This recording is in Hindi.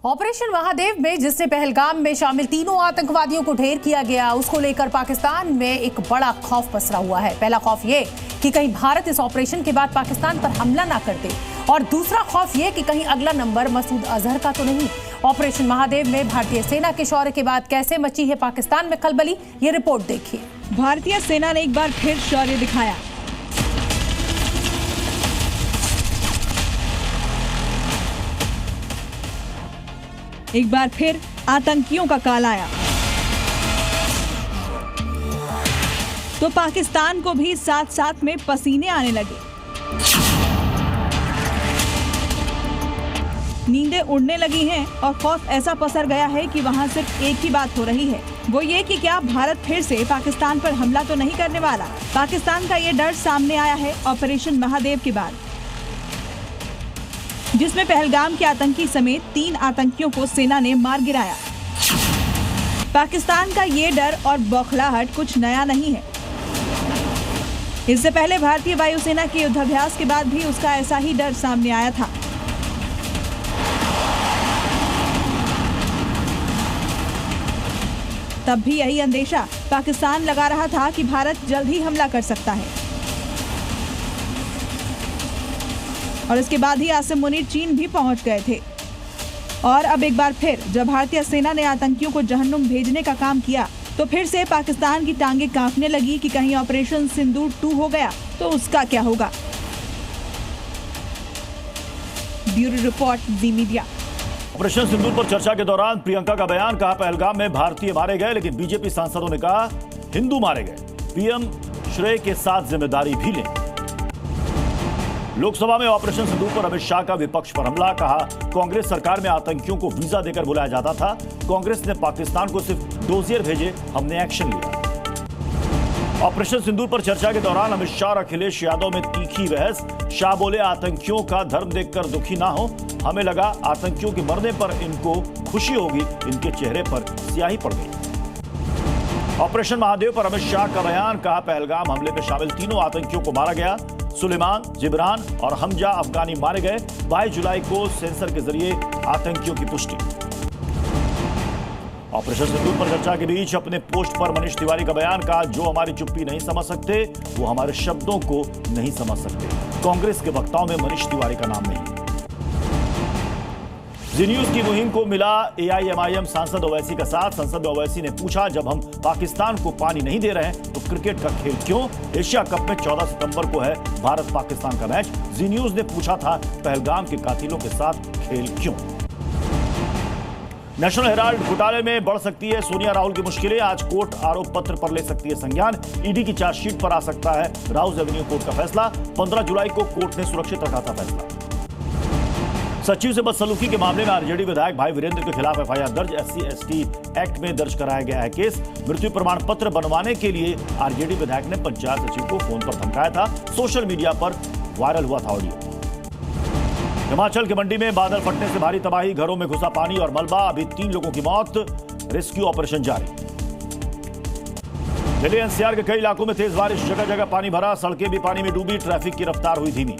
ऑपरेशन महादेव में जिससे पहलगाम में शामिल तीनों आतंकवादियों को ढेर किया गया, उसको लेकर पाकिस्तान में एक बड़ा खौफ पसरा हुआ है। पहला खौफ ये कि कहीं भारत इस ऑपरेशन के बाद पाकिस्तान पर हमला ना कर दे, और दूसरा खौफ ये कि कहीं अगला नंबर मसूद अजहर का तो नहीं। ऑपरेशन महादेव में भारतीय सेना के शौर्य के बाद कैसे मची है पाकिस्तान में खलबली, ये रिपोर्ट देखिए। भारतीय सेना ने एक बार फिर शौर्य दिखाया। एक बार फिर आतंकियों का काल आया तो पाकिस्तान को भी साथ साथ में पसीने आने लगे। नींदें उड़ने लगी हैं और खौफ ऐसा पसर गया है कि वहां सिर्फ एक ही बात हो रही है, वो ये कि क्या भारत फिर से पाकिस्तान पर हमला तो नहीं करने वाला। पाकिस्तान का ये डर सामने आया है ऑपरेशन महादेव के बाद, जिसमें पहलगाम के आतंकी समेत 3 आतंकियों को सेना ने मार गिराया। पाकिस्तान का ये डर और बौखलाहट कुछ नया नहीं है। इससे पहले भारतीय वायुसेना के युद्धाभ्यास के बाद भी उसका ऐसा ही डर सामने आया था। तब भी यही अंदेशा पाकिस्तान लगा रहा था कि भारत जल्द ही हमला कर सकता है। और इसके बाद ही आसिम मुनीर चीन भी पहुंच गए थे। और अब एक बार फिर जब भारतीय सेना ने आतंकियों को जहन्नुम भेजने का काम किया, तो फिर से पाकिस्तान की टांगें कांपने लगी कि कहीं ऑपरेशन सिंदूर 2 हो गया तो उसका क्या होगा। ब्यूरो रिपोर्ट, जी मीडिया। ऑपरेशन सिंदूर पर चर्चा के दौरान प्रियंका का बयान, कहा पहलगाम में भारतीय मारे गए, लेकिन बीजेपी सांसदों ने कहा हिंदू मारे गए। पीएम श्रेय के साथ जिम्मेदारी भी लें। लोकसभा में ऑपरेशन सिंदूर पर अमित शाह का विपक्ष पर हमला, कहा कांग्रेस सरकार में आतंकियों को वीजा देकर बुलाया जाता था, कांग्रेस ने पाकिस्तान को सिर्फ डोजियर भेजे, हमने एक्शन लिया। ऑपरेशन सिंदूर पर चर्चा के दौरान अमित शाह और अखिलेश यादव में तीखी बहस। शाह बोले आतंकियों का धर्म देखकर दुखी ना हो, हमें लगा आतंकियों के मरने पर इनको खुशी होगी, इनके चेहरे पर स्याही पड़ गई। ऑपरेशन महादेव पर अमित शाह का बयान, कहा पहलगाम हमले में शामिल तीनों आतंकियों को मारा गया, सुलेमान, जिब्रान और हमजा अफगानी मारे गए। 22 जुलाई को सेंसर के जरिए आतंकियों की पुष्टि। ऑपरेशन सिंदूर पर चर्चा के बीच अपने पोस्ट पर मनीष तिवारी का बयान, कहा जो हमारी चुप्पी नहीं समझ सकते वो हमारे शब्दों को नहीं समझ सकते। कांग्रेस के वक्ताओं में मनीष तिवारी का नाम नहीं। जी न्यूज की मुहिम को मिला एआईएमआईएम सांसद ओवैसी का साथ। संसद में ओवैसी ने पूछा, जब हम पाकिस्तान को पानी नहीं दे रहे हैं तो क्रिकेट का खेल क्यों? एशिया कप में 14 सितंबर को है भारत पाकिस्तान का मैच। जी न्यूज ने पूछा था पहलगाम के कातिलों के साथ खेल क्यों? नेशनल हेराल्ड घोटाले में बढ़ सकती है सोनिया राहुल की मुश्किलें, आज कोर्ट आरोप पत्र पर ले सकती है संज्ञान। ईडी की चार्जशीट पर आ सकता है राउज एवेन्यू कोर्ट का फैसला। 15 जुलाई को कोर्ट ने सुरक्षित रखा था फैसला। सचिव से बदसलूकी के मामले में आरजेडी विधायक भाई वीरेंद्र के खिलाफ एफआईआर दर्ज। SC/ST एक्ट में दर्ज कराया गया है केस। मृत्यु प्रमाण पत्र बनवाने के लिए आरजेडी विधायक ने पंचायत सचिव को फोन पर धमकाया था। सोशल मीडिया पर वायरल हुआ था ऑडियो। हिमाचल के मंडी में बादल फटने से भारी तबाही, घरों में घुसा पानी और मलबा, अभी 3 लोगों की मौत, रेस्क्यू ऑपरेशन जारी। दिल्ली एनसीआर के कई इलाकों में तेज बारिश, जगह जगह पानी भरा, सड़कें भी पानी में डूबी, ट्रैफिक की रफ्तार हुई धीमी।